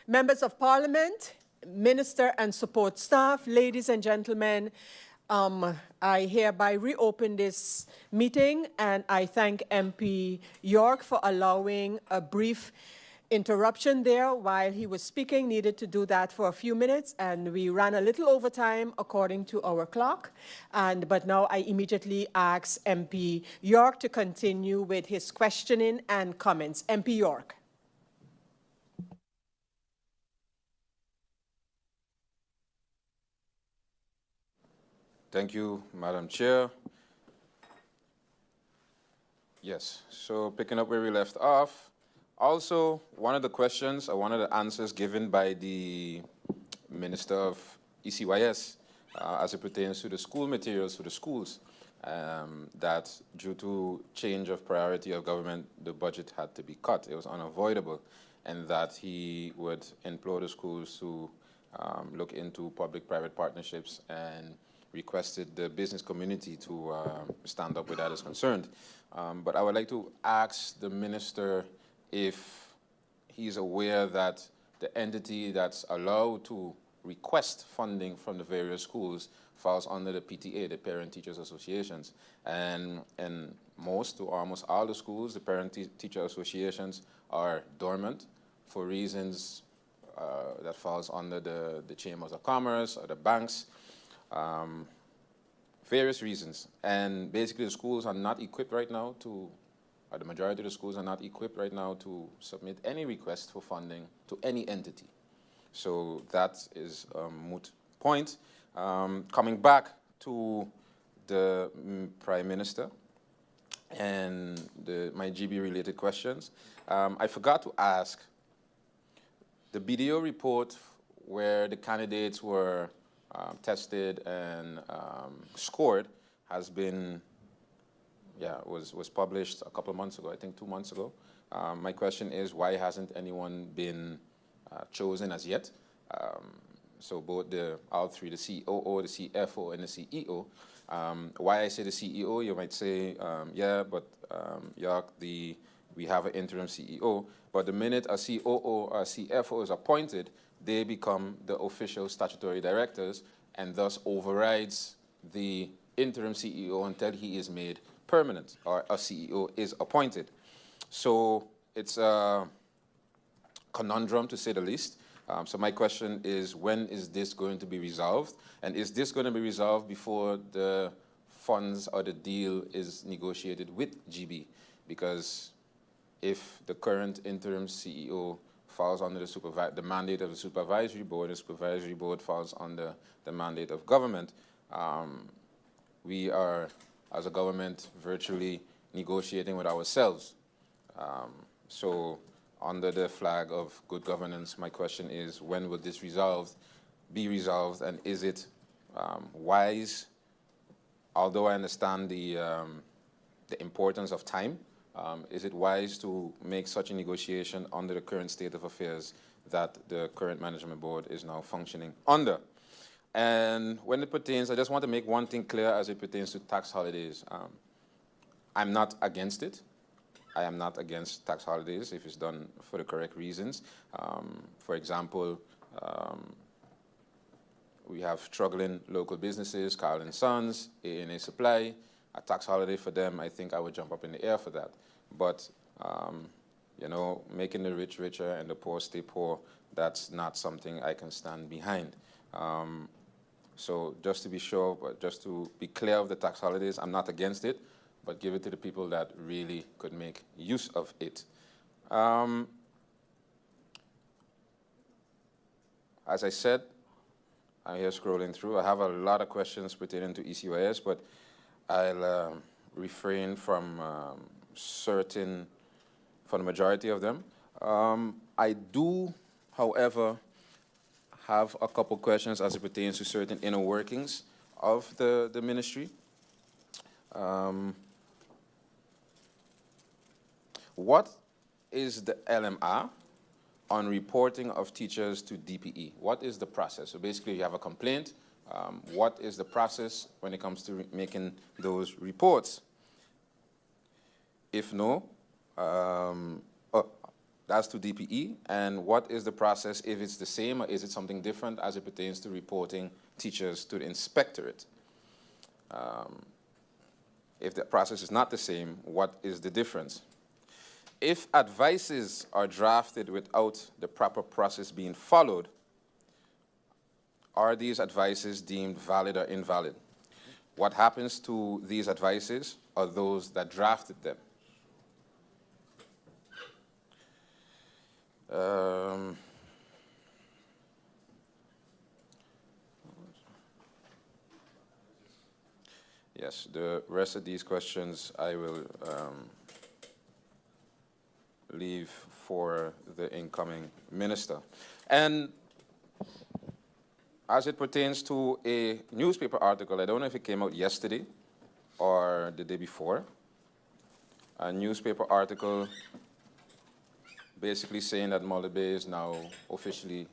Members of Parliament, Minister and support staff, ladies and gentlemen, I hereby reopen this meeting, and I thank MP York for allowing a brief interruption there while he was speaking. Needed to do that for a few minutes, and we ran a little over time according to our clock. But now I immediately ask MP York to continue with his questioning and comments. MP York. Thank you, Madam Chair. Yes, so picking up where we left off, also one of the questions or one of the answers given by the Minister of ECYS as it pertains to the school materials for the schools, that due to change of priority of government, the budget had to be cut. It was unavoidable, and that he would implore the schools to look into public-private partnerships and requested the business community to stand up with that as concerned. But I would like to ask the minister if he's aware that the entity that's allowed to request funding from the various schools falls under the PTA, the Parent Teachers Associations. And most or almost all the schools, the Parent Teacher Associations are dormant for reasons that falls under the Chambers of Commerce or the banks. Various reasons, and basically the schools are not equipped right now to, or the majority of the schools are not equipped right now to submit any request for funding to any entity. So that is a moot point. Coming back to the Prime Minister and my GB related questions, I forgot to ask the BDO report where the candidates were tested and scored has been, was published a couple of months ago, I think 2 months ago. My question is, why hasn't anyone been chosen as yet? So both all three, the COO, the CFO, and the CEO. Why I say the CEO, you might say, yeah, but York, we have an interim CEO. But the minute a COO or a CFO is appointed, they become the official statutory directors and thus overrides the interim CEO until he is made permanent or a CEO is appointed. So it's a conundrum, to say the least. So my question is, when is this going to be resolved? And is this going to be resolved before the funds or the deal is negotiated with GB? Because if the current interim CEO falls under the mandate of the supervisory board, the supervisory board falls under the mandate of government, we are, as a government, virtually negotiating with ourselves. So under the flag of good governance, my question is, when will this be resolved, and is it wise? Although I understand the importance of time, is it wise to make such a negotiation under the current state of affairs that the current management board is now functioning under? And when it pertains, I just want to make one thing clear as it pertains to tax holidays. I'm not against it. I am not against tax holidays if it's done for the correct reasons. For example, we have struggling local businesses, Carl & Sons, A&A Supply. A tax holiday for them, I think I would jump up in the air for that. But, you know, making the rich richer and the poor stay poor, that's not something I can stand behind. So just to be sure, but just to be clear of the tax holidays, I'm not against it, but give it to the people that really could make use of it. As I said, I'm here scrolling through. I have a lot of questions pertaining to ECYS, but I'll refrain from the majority of them. I do, however, have a couple questions as it pertains to certain inner workings of the ministry. What is the LMR on reporting of teachers to DPE? What is the process? So basically you have a complaint. What is the process when it comes to making those reports? If no, That's to DPE. And what is the process if it's the same, or is it something different as it pertains to reporting teachers to the inspectorate? If the process is not the same, what is the difference? If advices are drafted without the proper process being followed, are these advices deemed valid or invalid? What happens to these advices or those that drafted them? Yes, the rest of these questions I will leave for the incoming minister. And as it pertains to a newspaper article, I don't know if it came out yesterday or the day before, a newspaper article basically saying that Mullet Bay is now officially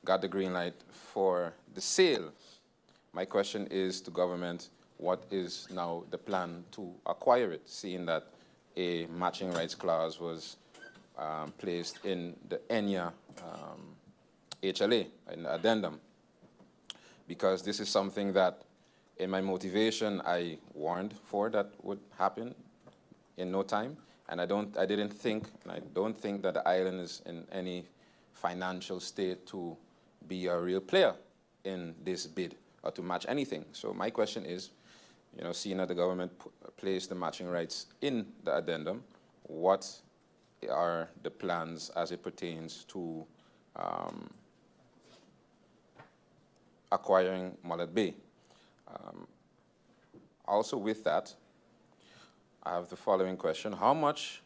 got the green light for the sale. My question is to government, what is now the plan to acquire it, seeing that a matching rights clause was placed in the ENIA HLA, in the addendum? Because this is something that, in my motivation, I warned for that would happen in no time. And I don't think that the island is in any financial state to be a real player in this bid or to match anything. So my question is, you know, seeing that the government placed the matching rights in the addendum, what are the plans as it pertains to acquiring Mullet Bay? Also with that, I have the following question. How much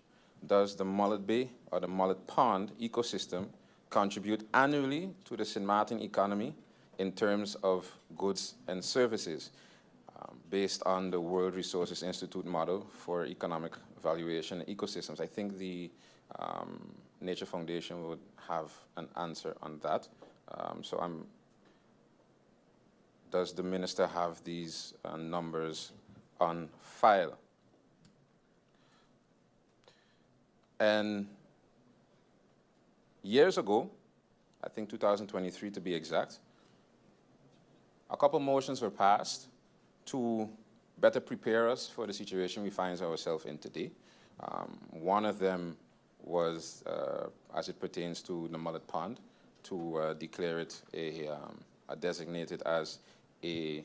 does the Mullet Bay or the Mullet Pond ecosystem contribute annually to the St. Martin economy in terms of goods and services, based on the World Resources Institute model for economic valuation and ecosystems? I think the Nature Foundation would have an answer on that. Does the minister have these numbers on file? And years ago, I think 2023 to be exact, a couple motions were passed to better prepare us for the situation we find ourselves in today. One of them was, as it pertains to the Mullet Pond, to declare it designated as a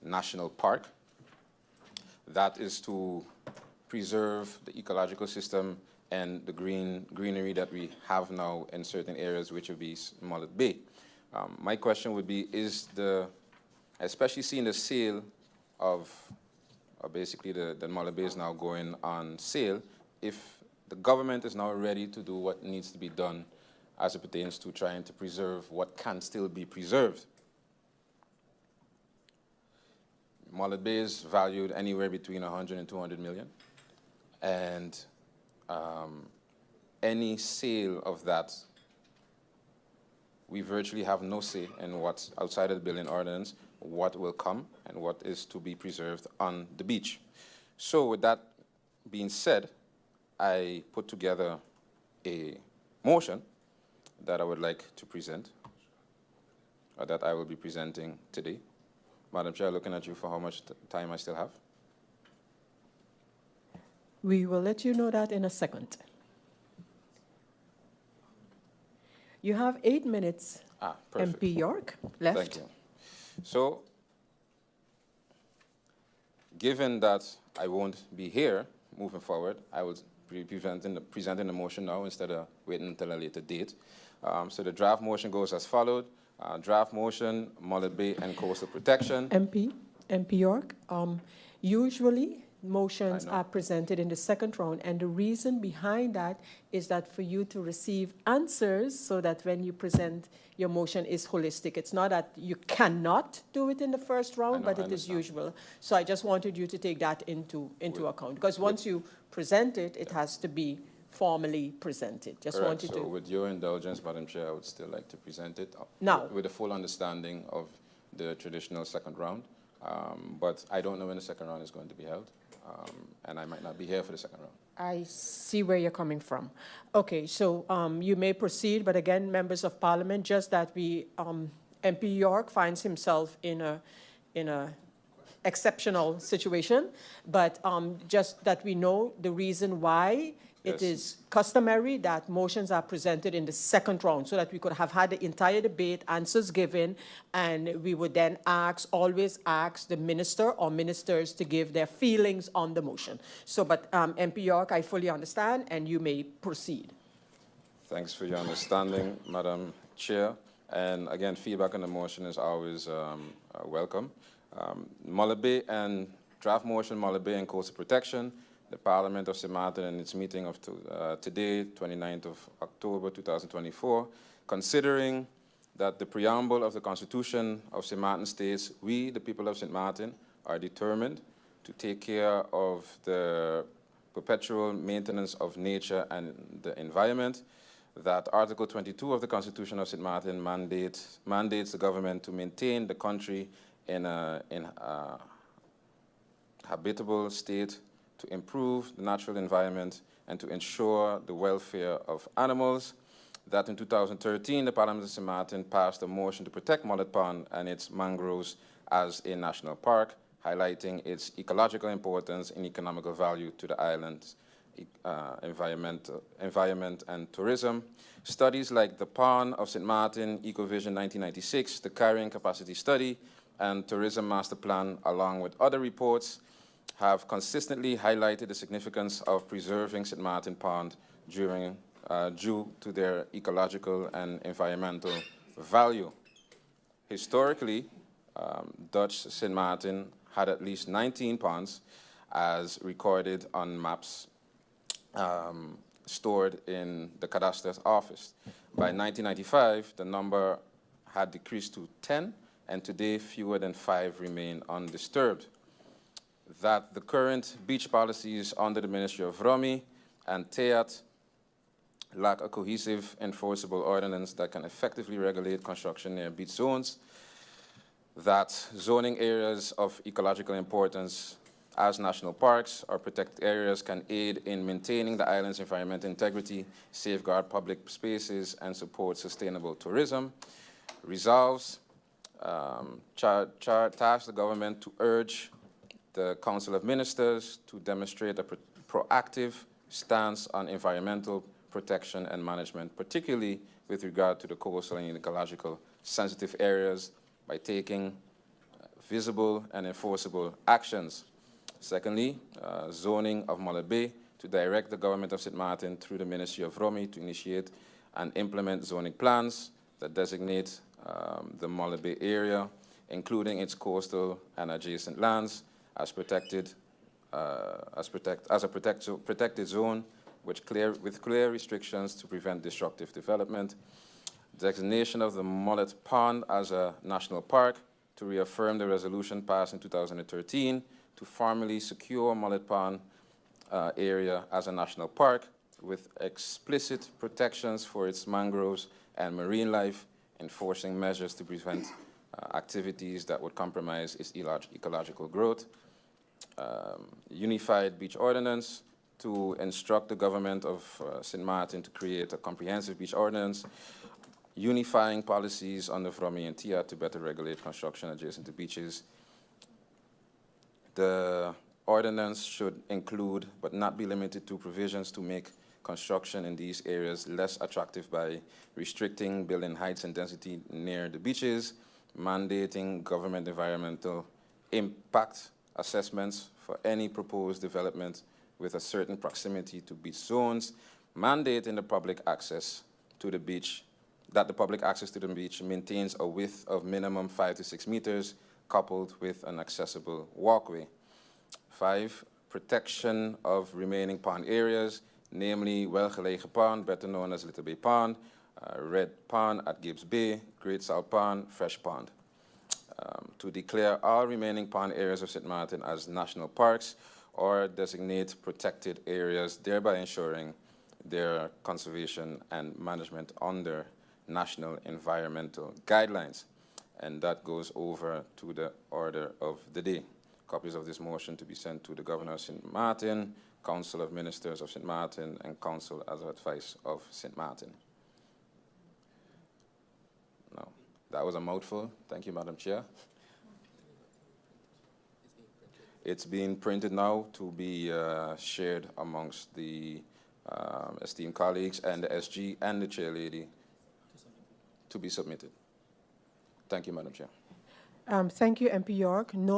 national park. That is to preserve the ecological system and the greenery that we have now in certain areas, which would be Mullet Bay. My question would be, especially seeing the sale of, basically the Mullet Bay is now going on sale, if the government is now ready to do what needs to be done as it pertains to trying to preserve what can still be preserved. Mullet Bay is valued anywhere between 100 and 200 million. And any sale of that, we virtually have no say in what's outside of the building ordinance, what will come and what is to be preserved on the beach. So with that being said, I put together a motion that I would like to present, or that I will be presenting today. Madam Chair, looking at you for how much time I still have. We will let you know that in a second. You have 8 minutes, MP York, left. Thank you. So, given that I won't be here moving forward, I will be presenting the motion now instead of waiting until a later date. So the draft motion goes as followed. Draft motion, Mullet Bay and coastal protection. MP York, usually motions are presented in the second round, and the reason behind that is that for you to receive answers so that when you present your motion is holistic. It's not that you cannot do it in the first round, but it is usual. So I just wanted you to take that into account, because once you present it, it has to be formally presented. Just Correct. wanted to. So with your indulgence, Madam Chair, I would still like to present it now with a full understanding of the traditional second round. But I don't know when the second round is going to be held, and I might not be here for the second round. I see where you're coming from. Okay, so you may proceed, but again, members of parliament, just that MP York finds himself in a exceptional situation, but just that we know the reason why it is customary that motions are presented in the second round so that we could have had the entire debate, answers given, and we would then always ask the minister or ministers to give their feelings on the motion. So, but MP York, I fully understand, and you may proceed. Thanks for your understanding, Madam Chair. And again, feedback on the motion is always welcome. Mullaby and draft motion Mullaby and coastal protection. The Parliament of St. Martin in its meeting of today, 29th of October 2024, considering that the preamble of the Constitution of St. Martin states, we, the people of St. Martin, are determined to take care of the perpetual maintenance of nature and the environment, that Article 22 of the Constitution of St. Martin mandates the government to maintain the country in a habitable state, to improve the natural environment, and to ensure the welfare of animals. That in 2013, the Parliament of St. Martin passed a motion to protect Mullet Pond and its mangroves as a national park, highlighting its ecological importance and economical value to the island's environment and tourism. Studies like the Pond of St. Martin, Ecovision 1996, the Carrying Capacity Study, and Tourism Master Plan, along with other reports, have consistently highlighted the significance of preserving St. Martin Pond due to their ecological and environmental value. Historically, Dutch St. Martin had at least 19 ponds as recorded on maps stored in the Cadaster's office. By 1995, the number had decreased to 10, and today fewer than 5 remain undisturbed. That the current beach policies under the Ministry of Romy and TEAT lack a cohesive enforceable ordinance that can effectively regulate construction near beach zones, that zoning areas of ecological importance as national parks or protected areas can aid in maintaining the island's environmental integrity, safeguard public spaces, and support sustainable tourism. Resolves, task the government to urge the Council of Ministers to demonstrate a proactive stance on environmental protection and management, particularly with regard to the coastal and ecological sensitive areas, by taking visible and enforceable actions. Secondly, zoning of Mullet Bay, to direct the government of St. Martin through the Ministry of Romy to initiate and implement zoning plans that designate the Mullet Bay area, including its coastal and adjacent lands, as protected as a protected zone with clear restrictions to prevent disruptive development. Designation of the Mullet Pond as a national park, to reaffirm the resolution passed in 2013 to formally secure Mullet Pond area as a national park with explicit protections for its mangroves and marine life, enforcing measures to prevent activities that would compromise its ecological growth. Unified beach ordinance, to instruct the government of St. Martin to create a comprehensive beach ordinance, unifying policies under Vromi and TIA to better regulate construction adjacent to beaches. The ordinance should include, but not be limited to, provisions to make construction in these areas less attractive by restricting building heights and density near the beaches, mandating government environmental impact assessments for any proposed development with a certain proximity to beach zones, mandating the public access to the beach, that the public access to the beach maintains a width of minimum 5 to 6 meters, coupled with an accessible walkway. 5, protection of remaining pond areas, namely Welgelegen Pond, better known as Little Bay Pond, Red Pond at Gibbs Bay, Great Salt Pond, Fresh Pond. To declare all remaining pond areas of St. Martin as national parks or designate protected areas, thereby ensuring their conservation and management under national environmental guidelines. And that goes over to the order of the day. copies of this motion to be sent to the Governor of St. Martin, Council of Ministers of St. Martin, and Council as Advice of St. Martin. Now, that was a mouthful. Thank you, Madam Chair. It's being printed now to be shared amongst the esteemed colleagues and the SG and the Chair Lady to be submitted. Thank you, Madam Chair. Thank you, MP York. No